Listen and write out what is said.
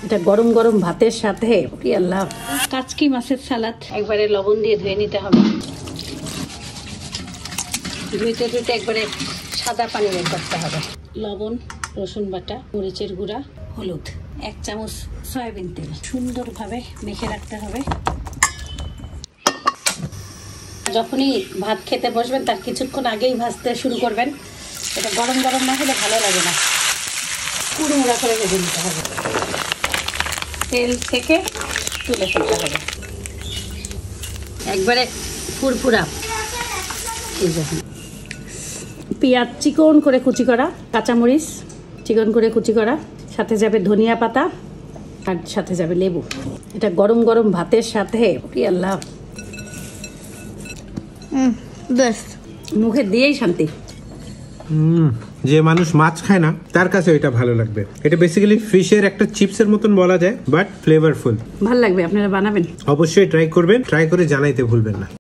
এটা গরম গরম ভাতের সাথে কি আল্লাহ। কাচকি মাছের সালাদ একবারে লবণ দিয়ে ধুয়ে নিতে হবে। ধুইতে ধুইতে একবারে সাদা পানি বের করতে হবে। লবণ, রসুন বাটা, মরিচের গুঁড়া, হলুদ, 1 চামচ সয়াবিন তেল সুন্দরভাবে মেখে রাখতে হবে। যখনই ভাত খেতে বসবেন তার কিছুক্ষণ আগেই ভাজতে শুরু করবেন। এটা গরম গরম না হলে ভালো লাগে না, কুড়মুড়া করে ভেজে নিতে হবে। তেল থেকে তুলে ফেলতে হবে একবারে ফুরফুরা। এই যখন পেঁয়াজ চিকন করে কুচি করা, কাঁচামরিচ চিকন করে কুচি করা, সাথে যাবে ধনিয়া পাতা আর সাথে যাবে লেবু। এটা গরম গরম ভাতের সাথে কি আল্লাহ, বেস্ট, মুখে দিয়েই শান্তি। যে মানুষ মাছ খায় না তার কাছে এটা ভালো লাগবে। এটা বেসিক্যালি ফিশের একটা চিপসের মতন বলা যায়, বাট ফ্লেভারফুল। ভালো লাগবে, আপনারা বানাবেন, অবশ্যই ট্রাই করবেন, ট্রাই করে জানাইতে ভুলবেন না।